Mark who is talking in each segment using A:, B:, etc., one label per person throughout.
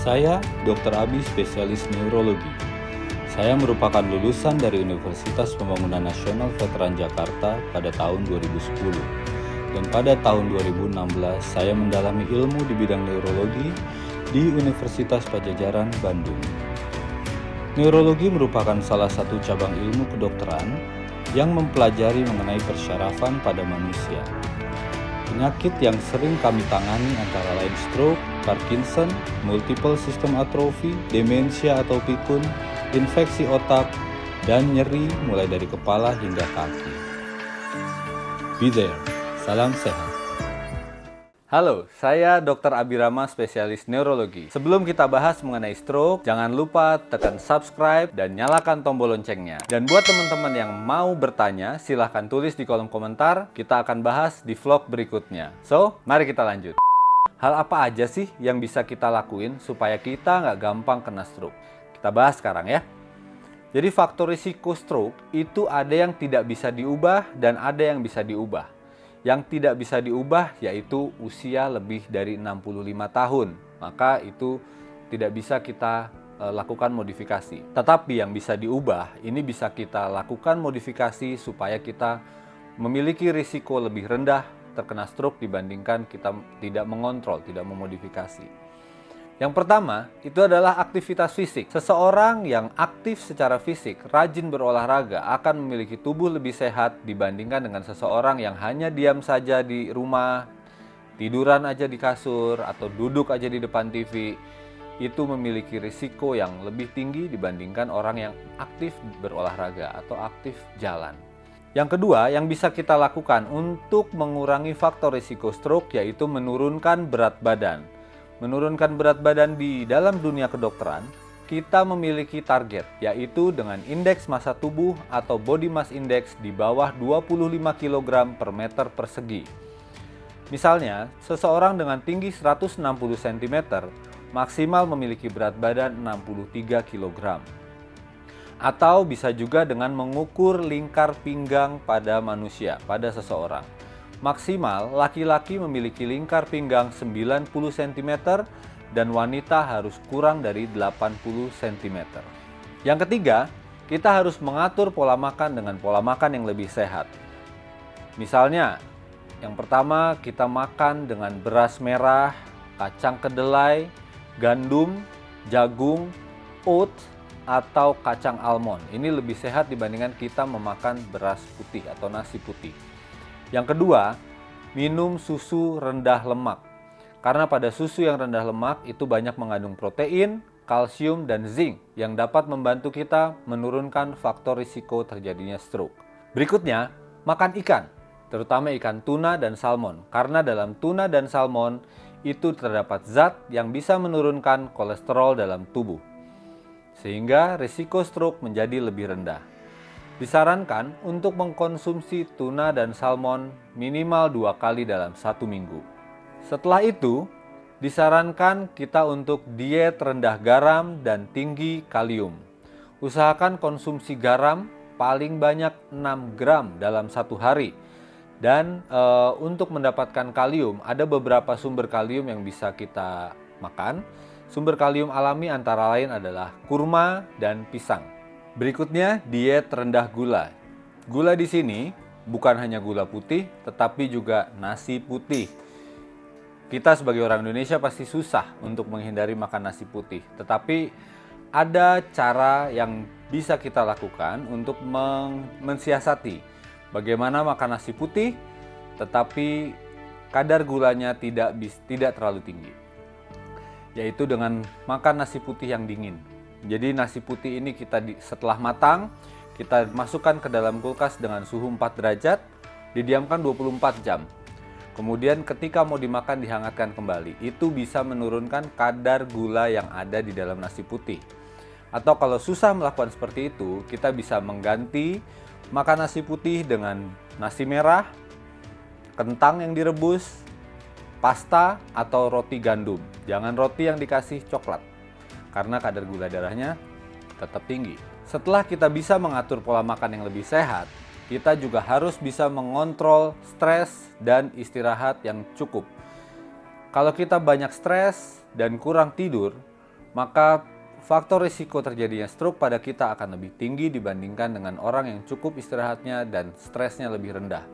A: Saya Dr. Abi, spesialis neurologi. Saya merupakan lulusan dari Universitas Pembangunan Nasional Veteran Jakarta pada tahun 2010. Dan pada tahun 2016 saya mendalami ilmu di bidang neurologi di Universitas Padjadjaran, Bandung. Neurologi merupakan salah satu cabang ilmu kedokteran yang mempelajari mengenai persyarafan pada manusia. Penyakit yang sering kami tangani antara lain stroke, Parkinson, multiple system atrophy, demensia atau pikun, infeksi otak, dan nyeri mulai dari kepala hingga kaki. Be there, salam sehat.
B: Halo, saya Dr. Abirama, spesialis neurologi. Sebelum kita bahas mengenai stroke, jangan lupa tekan subscribe dan nyalakan tombol loncengnya. Dan buat teman-teman yang mau bertanya, silahkan tulis di kolom komentar. Kita akan bahas di vlog berikutnya. So, mari kita lanjut. Hal apa aja sih yang bisa kita lakuin supaya kita nggak gampang kena stroke? Kita bahas sekarang ya. Jadi faktor risiko stroke itu ada yang tidak bisa diubah dan ada yang bisa diubah. Yang tidak bisa diubah yaitu usia lebih dari 65 tahun. Maka itu tidak bisa kita lakukan modifikasi. Tetapi yang bisa diubah, ini bisa kita lakukan modifikasi supaya kita memiliki risiko lebih rendah terkena stroke dibandingkan kita tidak mengontrol, tidak memodifikasi. Yang pertama, itu adalah aktivitas fisik. Seseorang yang aktif secara fisik, rajin berolahraga, akan memiliki tubuh lebih sehat dibandingkan dengan seseorang yang hanya diam saja di rumah, tiduran aja di kasur, atau duduk aja di depan TV. Itu memiliki risiko yang lebih tinggi dibandingkan orang yang aktif berolahraga atau aktif jalan. Yang kedua, yang bisa kita lakukan untuk mengurangi faktor risiko stroke yaitu menurunkan berat badan. Menurunkan berat badan di dalam dunia kedokteran, kita memiliki target, yaitu dengan indeks massa tubuh atau body mass index di bawah 25 kg per meter persegi. Misalnya, seseorang dengan tinggi 160 cm maksimal memiliki berat badan 63 kg. Atau bisa juga dengan mengukur lingkar pinggang pada manusia, pada seseorang. Maksimal, laki-laki memiliki lingkar pinggang 90 cm dan wanita harus kurang dari 80 cm. Yang ketiga, kita harus mengatur pola makan dengan pola makan yang lebih sehat. Misalnya, yang pertama kita makan dengan beras merah, kacang kedelai, gandum, jagung, oat, atau kacang almond. Ini lebih sehat dibandingkan kita memakan beras putih atau nasi putih. Yang kedua, minum susu rendah lemak. Karena pada susu yang rendah lemak itu banyak mengandung protein, kalsium, dan zinc yang dapat membantu kita menurunkan faktor risiko terjadinya stroke. Berikutnya, makan ikan, terutama ikan tuna dan salmon. Karena dalam tuna dan salmon itu terdapat zat yang bisa menurunkan kolesterol dalam tubuh. Sehingga risiko stroke menjadi lebih rendah. Disarankan untuk mengkonsumsi tuna dan salmon minimal 2 kali dalam 1 minggu. Setelah itu, disarankan kita untuk diet rendah garam dan tinggi kalium. Usahakan konsumsi garam paling banyak 6 gram dalam 1 hari. Dan untuk mendapatkan kalium, ada beberapa sumber kalium yang bisa kita makan. Sumber kalium alami antara lain adalah kurma dan pisang. Berikutnya, diet rendah gula. Gula di sini bukan hanya gula putih, tetapi juga nasi putih. Kita sebagai orang Indonesia pasti susah untuk menghindari makan nasi putih. Tetapi ada cara yang bisa kita lakukan untuk mensiasati bagaimana makan nasi putih, tetapi kadar gulanya tidak terlalu tinggi. Yaitu dengan makan nasi putih yang dingin. Jadi nasi putih ini setelah matang, kita masukkan ke dalam kulkas dengan suhu 4 derajat, didiamkan 24 jam. Kemudian ketika mau dimakan dihangatkan kembali. Itu bisa menurunkan kadar gula yang ada di dalam nasi putih. Atau kalau susah melakukan seperti itu, kita bisa mengganti makan nasi putih dengan nasi merah, kentang yang direbus, pasta atau roti gandum. Jangan roti yang dikasih coklat. Karena kadar gula darahnya tetap tinggi. Setelah kita bisa mengatur pola makan yang lebih sehat, kita juga harus bisa mengontrol stres dan istirahat yang cukup. Kalau kita banyak stres dan kurang tidur, maka faktor risiko terjadinya stroke pada kita akan lebih tinggi dibandingkan dengan orang yang cukup istirahatnya dan stresnya lebih rendah.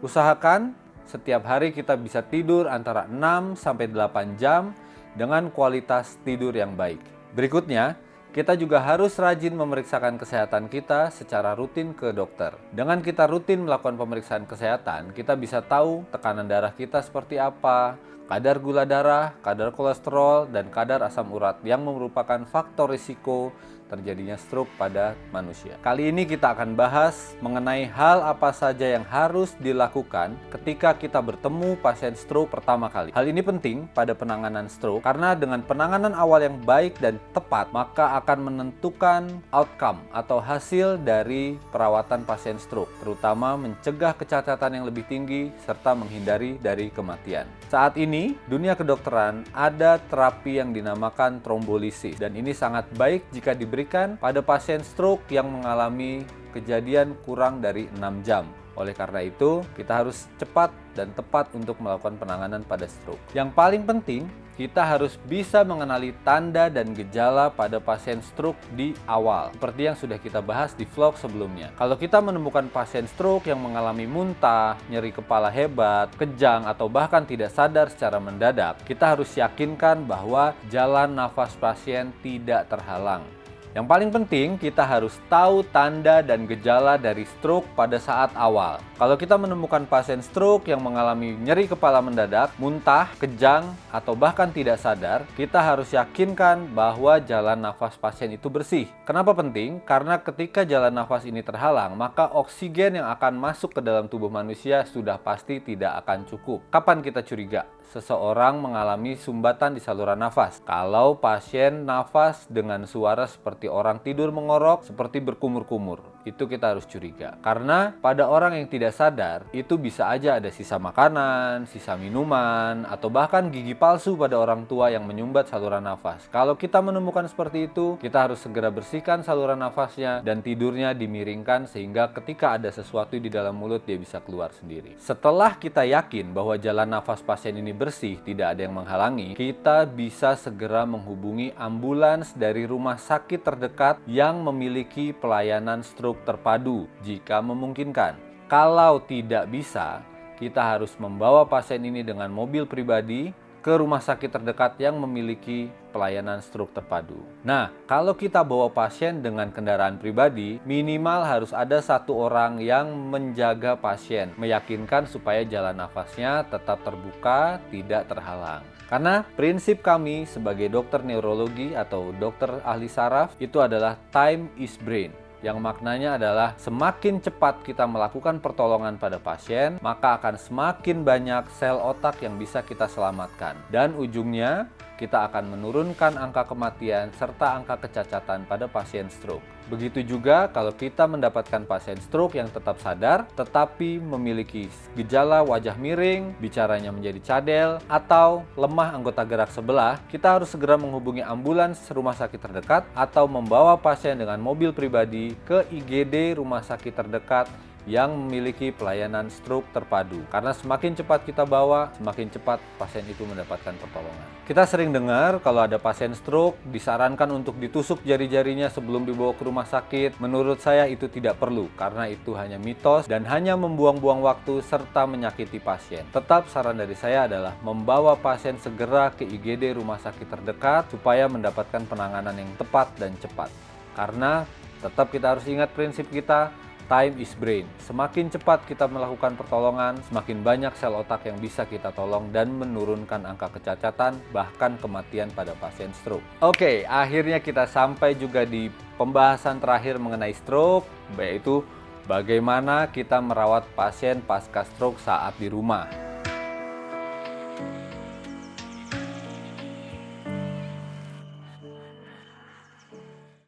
B: Usahakan setiap hari kita bisa tidur antara 6-8 jam dengan kualitas tidur yang baik. Berikutnya, kita juga harus rajin memeriksakan kesehatan kita secara rutin ke dokter. Dengan kita rutin melakukan pemeriksaan kesehatan, kita bisa tahu tekanan darah kita seperti apa, kadar gula darah, kadar kolesterol, dan kadar asam urat yang merupakan faktor risiko terjadinya stroke pada manusia. Kali ini kita akan bahas mengenai hal apa saja yang harus dilakukan ketika kita bertemu pasien stroke pertama kali. Hal ini penting pada penanganan stroke karena dengan penanganan awal yang baik dan tepat, maka akan menentukan outcome atau hasil dari perawatan pasien stroke, terutama mencegah kecacatan yang lebih tinggi serta menghindari dari kematian. Saat ini, dunia kedokteran ada terapi yang dinamakan trombolisis dan ini sangat baik jika diberikan pada pasien stroke yang mengalami kejadian kurang dari 6 jam. Oleh karena itu, kita harus cepat dan tepat untuk melakukan penanganan pada stroke. Yang paling penting, kita harus bisa mengenali tanda dan gejala pada pasien stroke di awal, seperti yang sudah kita bahas di vlog sebelumnya. Kalau kita menemukan pasien stroke yang mengalami muntah, nyeri kepala hebat, kejang, atau bahkan tidak sadar secara mendadak, kita harus yakinkan bahwa jalan nafas pasien tidak terhalang. Yang paling penting, kita harus tahu tanda dan gejala dari stroke pada saat awal. Kalau kita menemukan pasien stroke yang mengalami nyeri kepala mendadak, muntah, kejang, atau bahkan tidak sadar, kita harus yakinkan bahwa jalan nafas pasien itu bersih. Kenapa penting? Karena ketika jalan nafas ini terhalang, maka oksigen yang akan masuk ke dalam tubuh manusia sudah pasti tidak akan cukup. Kapan kita curiga seseorang mengalami sumbatan di saluran nafas? Kalau pasien nafas dengan suara seperti orang tidur mengorok, seperti berkumur-kumur, itu kita harus curiga. Karena pada orang yang tidak sadar, itu bisa aja ada sisa makanan, sisa minuman, atau bahkan gigi palsu pada orang tua yang menyumbat saluran nafas. Kalau kita menemukan seperti itu, kita harus segera bersihkan saluran nafasnya dan tidurnya dimiringkan sehingga ketika ada sesuatu di dalam mulut dia bisa keluar sendiri. Setelah kita yakin bahwa jalan nafas pasien ini bersih, tidak ada yang menghalangi, kita bisa segera menghubungi ambulans dari rumah sakit terdekat yang memiliki pelayanan stroke terpadu jika memungkinkan. Kalau tidak bisa, kita harus membawa pasien ini dengan mobil pribadi ke rumah sakit terdekat yang memiliki pelayanan stroke terpadu. Nah, kalau kita bawa pasien dengan kendaraan pribadi, minimal harus ada satu orang yang menjaga pasien, meyakinkan supaya jalan nafasnya tetap terbuka, tidak terhalang. Karena prinsip kami sebagai dokter neurologi atau dokter ahli saraf itu adalah time is brain. Yang maknanya adalah semakin cepat kita melakukan pertolongan pada pasien, maka akan semakin banyak sel otak yang bisa kita selamatkan. Dan ujungnya, kita akan menurunkan angka kematian serta angka kecacatan pada pasien stroke. Begitu juga kalau kita mendapatkan pasien stroke yang tetap sadar, tetapi memiliki gejala wajah miring, bicaranya menjadi cadel, atau lemah anggota gerak sebelah, kita harus segera menghubungi ambulans rumah sakit terdekat atau membawa pasien dengan mobil pribadi ke IGD rumah sakit terdekat yang memiliki pelayanan stroke terpadu. Karena semakin cepat kita bawa, semakin cepat pasien itu mendapatkan pertolongan. Kita sering dengar kalau ada pasien stroke disarankan untuk ditusuk jari-jarinya sebelum dibawa ke rumah sakit. Menurut saya itu tidak perlu karena itu hanya mitos dan hanya membuang-buang waktu serta menyakiti pasien. Tetap saran dari saya adalah membawa pasien segera ke IGD rumah sakit terdekat supaya mendapatkan penanganan yang tepat dan cepat. Karena tetap kita harus ingat prinsip kita, time is brain. Semakin cepat kita melakukan pertolongan, semakin banyak sel otak yang bisa kita tolong dan menurunkan angka kecacatan, bahkan kematian pada pasien stroke. Oke, akhirnya kita sampai juga di pembahasan terakhir mengenai stroke, yaitu bagaimana kita merawat pasien pasca stroke saat di rumah.